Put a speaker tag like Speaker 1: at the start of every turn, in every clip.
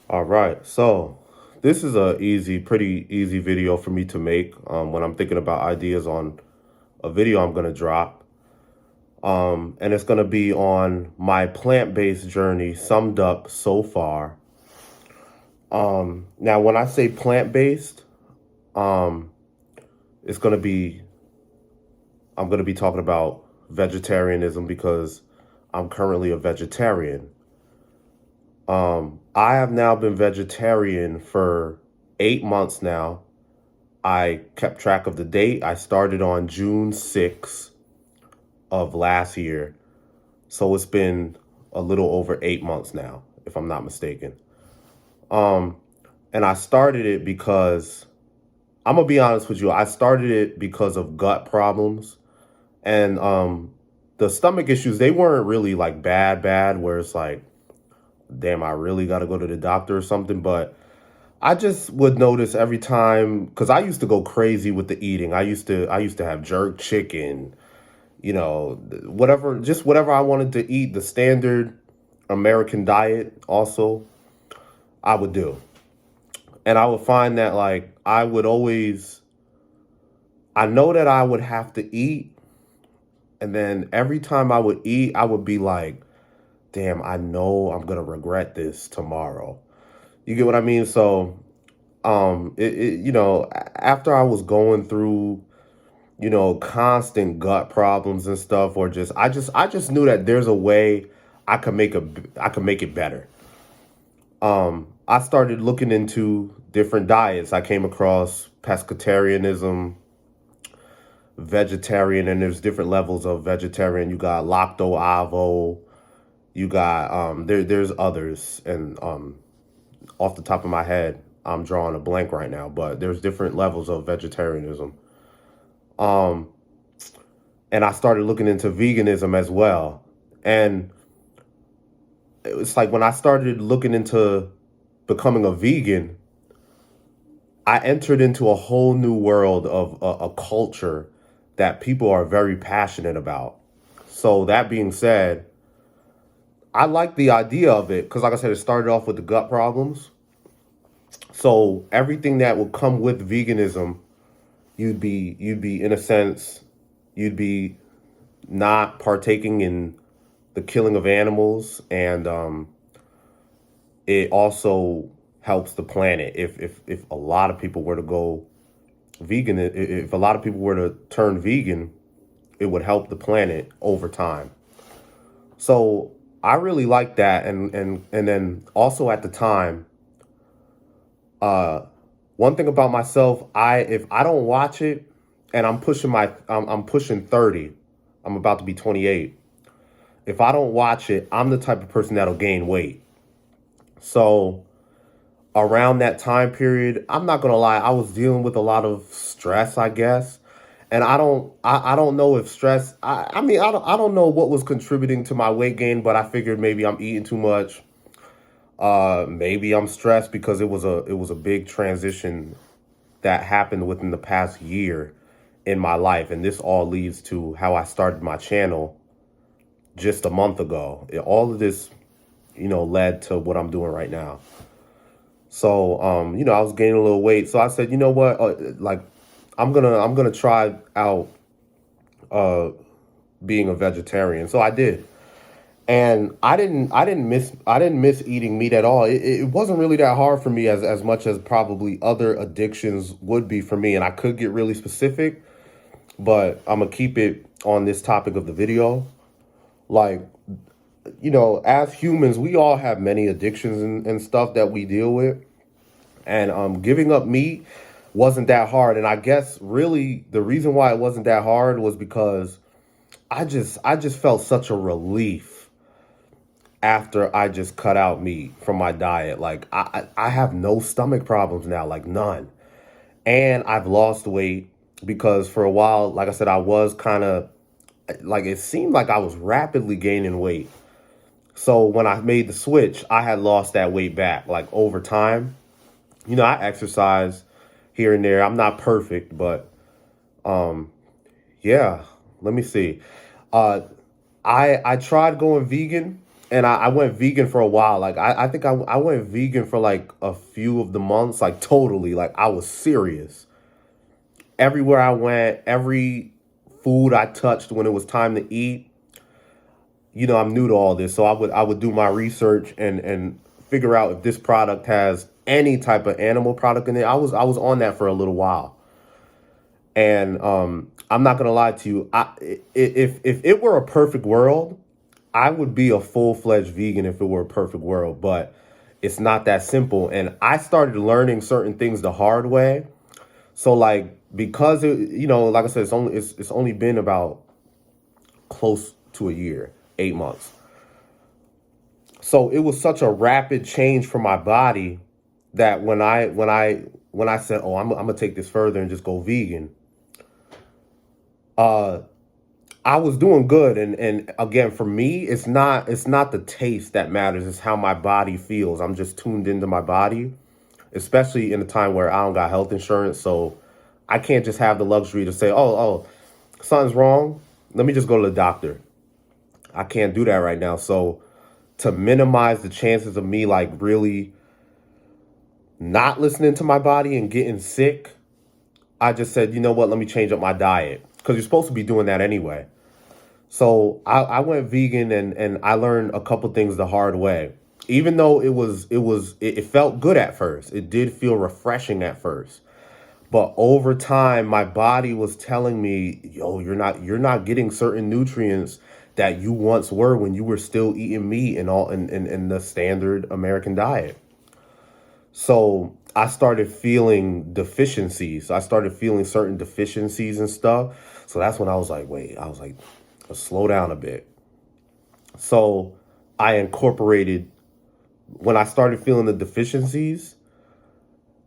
Speaker 1: All right, so this is a pretty easy video for me to make when I'm thinking about ideas on a video I'm gonna drop. And it's gonna be on my plant-based journey summed up so far. Now, when I say plant-based, um, it's gonna be I'm gonna be talking about vegetarianism because I'm currently a vegetarian. I have now been vegetarian for 8 months now. I kept track of the date. I started on June 6th of last year. So it's been a little over 8 months now, if I'm not mistaken. Um, and I started it because I'm gonna be honest with you, I started it because of gut problems. And the stomach issues, they weren't really like bad, where it's like, damn, I really gotta go to the doctor or something. But I just would notice every time because I used to go crazy with the eating. I used to have jerk chicken, whatever, just whatever I wanted to eat, the standard American diet also I would do. And I would find that like I know that I would have to eat, and then every time I would eat, I would be like, damn, I know I'm gonna regret this tomorrow. You get what I mean? So after I was going through constant gut problems and stuff, or just I just knew that there's a way I could make it better. I started looking into different diets. I came across pescatarianism, vegetarian, and there's different levels of vegetarian. You got lacto avo, you got there's others, and off the top of my head, I'm drawing a blank right now, but there's different levels of vegetarianism. Um, and I started looking into veganism as well. And it's like when I started looking into becoming a vegan, I entered into a whole new world of a culture that people are very passionate about. So that being said, I like the idea of it because, like I said, it started off with the gut problems. So everything that would come with veganism, you'd be in a sense, you'd be not partaking in the killing of animals, and it also helps the planet. If a lot of people were to go vegan, if a lot of people were to turn vegan, it would help the planet over time. So I really like that, and then also at the time, uh, one thing about myself, I if I don't watch it, and I'm pushing 30, I'm about to be 28. If I don't watch it, I'm the type of person that'll gain weight. So around that time period, I'm not gonna lie, I was dealing with a lot of stress, I guess. And I don't know if stress I mean I don't know what was contributing to my weight gain, but I figured maybe I'm eating too much. Maybe I'm stressed because it was a big transition that happened within the past year in my life, and this all leads to how I started my channel just a month ago. All of this, led to what I'm doing right now. So, I was gaining a little weight. So I said, you know what? Like, I'm gonna try out uh, being a vegetarian. So I did, and I didn't miss eating meat at all. It wasn't really that hard for me as much as probably other addictions would be for me. And I could get really specific, but I'm gonna keep it on this topic of the video. Like, as humans, we all have many addictions and stuff that we deal with. And giving up meat wasn't that hard. And I guess really the reason why it wasn't that hard was because I just felt such a relief after I just cut out meat from my diet. Like I have no stomach problems now, like none. And I've lost weight because for a while, like I said, I was kind of like it seemed like I was rapidly gaining weight. So when I made the switch, I had lost that weight back like over time. I exercise here and there. I'm not perfect, but yeah. Let me see. Uh, I tried going vegan, and I went vegan for a while. Like I think I went vegan for like a few of the months, like totally. Like I was serious. Everywhere I went, every food I touched when it was time to eat, I'm new to all this, so I would do my research and figure out if this product has any type of animal product in it. I was on that for a little while, and I'm not gonna lie to you. If it were a perfect world, I would be a full-fledged vegan if it were a perfect world, but it's not that simple. And I started learning certain things the hard way. So like because like I said, it's only been about close to a year, 8 months. So it was such a rapid change for my body that when I said, "Oh, I'm gonna take this further and just go vegan," uh, I was doing good. And again, for me, it's not the taste that matters. It's how my body feels. I'm just tuned into my body, especially in a time where I don't got health insurance, so I can't just have the luxury to say, "Oh, something's wrong. Let me just go to the doctor." I can't do that right now. So to minimize the chances of me like really not listening to my body and getting sick, I just said, you know what, let me change up my diet. Because you're supposed to be doing that anyway. So I went vegan and I learned a couple things the hard way. Even though it felt good at first. It did feel refreshing at first. But over time, my body was telling me, yo, you're not getting certain nutrients that you once were when you were still eating meat and all in the standard American diet. So I started feeling deficiencies. I started feeling certain deficiencies and stuff. So that's when I was like, wait, I was like, let's slow down a bit. So I incorporated, when I started feeling the deficiencies,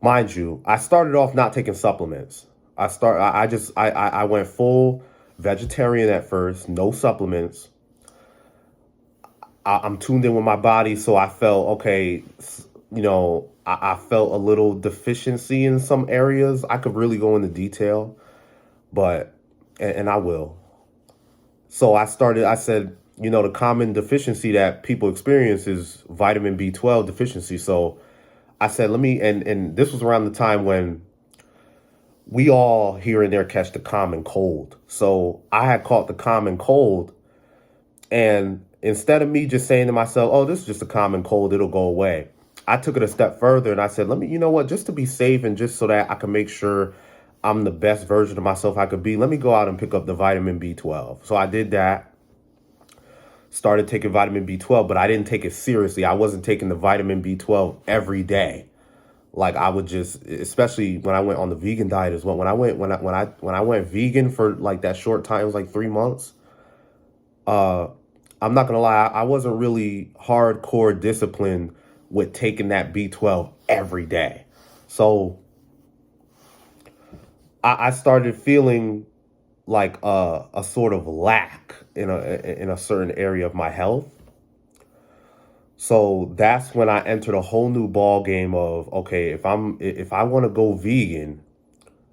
Speaker 1: mind you, I started off not taking supplements. I went full vegetarian at first, no supplements. I'm tuned in with my body, so I felt okay. I felt a little deficiency in some areas. I could really go into detail, but and I will. So I said, the common deficiency that people experience is vitamin B12 deficiency. So I said, let me, and this was around the time when we all here and there catch the common cold. So I had caught the common cold, and instead of me just saying to myself, oh, this is just a common cold, it'll go away, I took it a step further and I said, let me, you know what, just to be safe and just so that I can make sure I'm the best version of myself I could be, let me go out and pick up the vitamin B12. So I did that, started taking vitamin B12, but I didn't take it seriously. I wasn't taking the vitamin B12 every day. Like I would just, especially when I went on the vegan diet as well. When I went vegan for like that short time, it was like 3 months. Uh, I'm not gonna lie, I wasn't really hardcore disciplined with taking that B12 every day. So I started feeling like a sort of lack in a certain area of my health. So that's when I entered a whole new ball game of, okay, if I want to go vegan,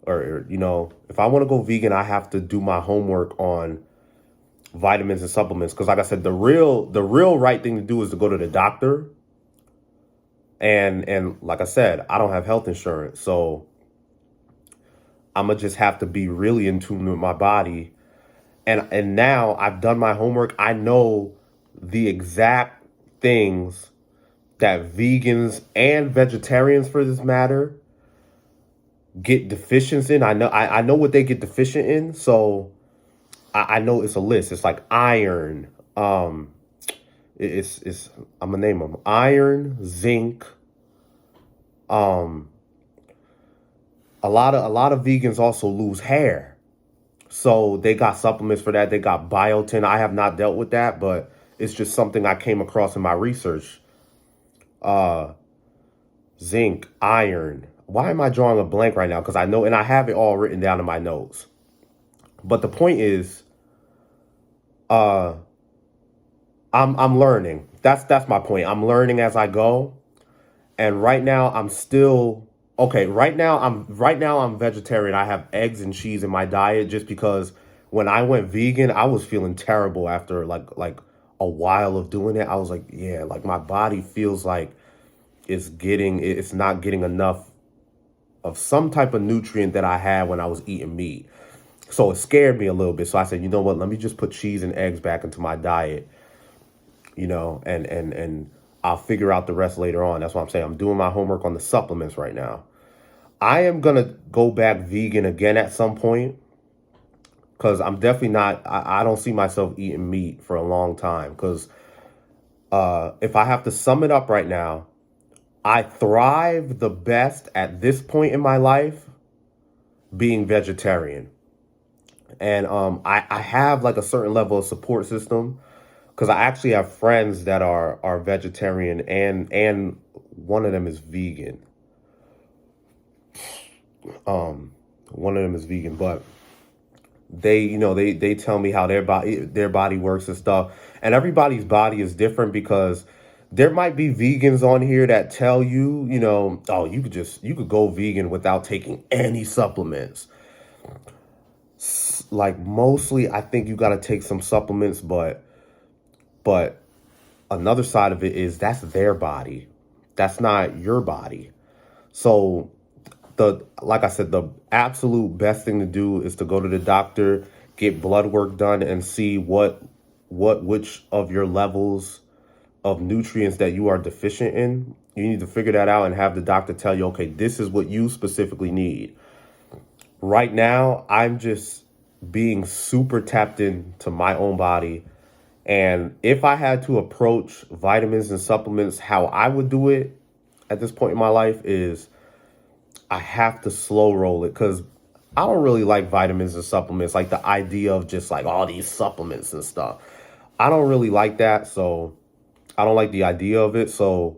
Speaker 1: or if I want to go vegan, I have to do my homework on vitamins and supplements. Because like I said, the real right thing to do is to go to the doctor. And like I said, I don't have health insurance, so I'm gonna just have to be really in tune with my body. And now I've done my homework. I know the exact things that vegans and vegetarians, for this matter, get deficient in. I know what they get deficient in. So I know it's a list. It's like iron. It's I'm gonna name them: iron, zinc. Um, a lot of vegans also lose hair. So they got supplements for that. They got biotin. I have not dealt with that, but it's just something I came across in my research. Uh, zinc, iron. Why am I drawing a blank right now? Because I know, and I have it all written down in my notes. But the point is, uh, I'm learning. That's my point. I'm learning as I go. And right now I'm still okay. Right now I'm vegetarian. I have eggs and cheese in my diet just because when I went vegan, I was feeling terrible after like a while of doing it, I was like, yeah, like my body feels like it's not getting enough of some type of nutrient that I had when I was eating meat. So it scared me a little bit. So I said, you know what, let me just put cheese and eggs back into my diet, and I'll figure out the rest later on. That's what I'm saying. I'm doing my homework on the supplements right now. I am gonna go back vegan again at some point because I'm definitely not. I don't see myself eating meat for a long time. Because if I have to sum it up right now, I thrive the best at this point in my life being vegetarian, and I have like a certain level of support system because I actually have friends that are vegetarian, and one of them is vegan. One of them is vegan, but they tell me how their body works and stuff. And everybody's body is different because there might be vegans on here that tell you, oh, you could go vegan without taking any supplements. Like mostly I think you got to take some supplements, but another side of it is that's their body. That's not your body. So like I said, the absolute best thing to do is to go to the doctor, get blood work done, and see which of your levels of nutrients that you are deficient in. You need to figure that out and have the doctor tell you, okay, this is what you specifically need. Right now, I'm just being super tapped into my own body. And if I had to approach vitamins and supplements, how I would do it at this point in my life is I have to slow roll it because I don't really like vitamins and supplements, like the idea of just like all these supplements and stuff. I don't really like that. So I don't like the idea of it. So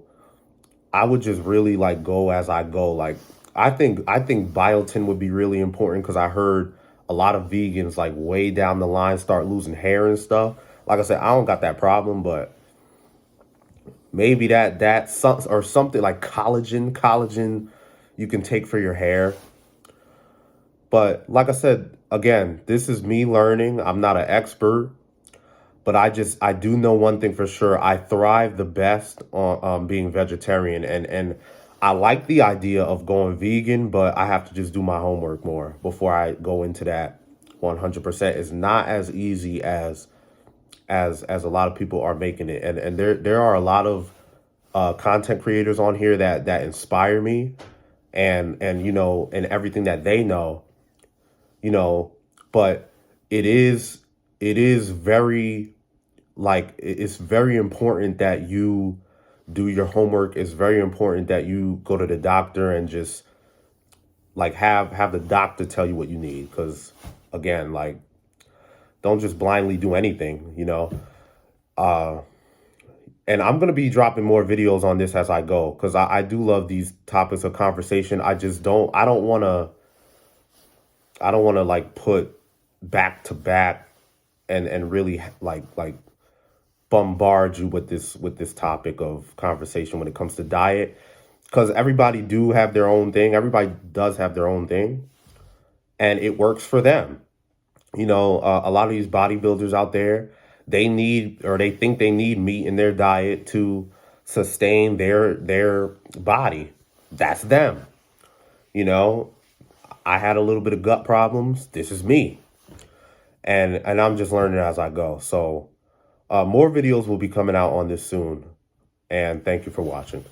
Speaker 1: I would just really like go as I go. Like I think biotin would be really important because I heard a lot of vegans like way down the line start losing hair and stuff. Like I said, I don't got that problem, but maybe that some or something like collagen you can take for your hair. But like I said, again, this is me learning. I'm not an expert, but I do know one thing for sure. I thrive the best on being vegetarian, and I like the idea of going vegan, but I have to just do my homework more before I go into that 100%. It's not as easy as a lot of people are making it, and there are a lot of content creators on here that inspire me, and and everything that they know, you know, but it is very like it's very important that you do your homework. It's very important that you go to the doctor and just like have the doctor tell you what you need. Because again, like don't just blindly do anything. And I'm gonna be dropping more videos on this as I go because I do love these topics of conversation. I don't wanna like put back to back and really like bombard you with this topic of conversation when it comes to diet because everybody do have their own thing. Everybody does have their own thing, and it works for them. A lot of these bodybuilders out there, they need or they think they need meat in their diet to sustain their body. That's them. You know, I had a little bit of gut problems. This is me, and I'm just learning as I go. So more videos will be coming out on this soon, and thank you for watching.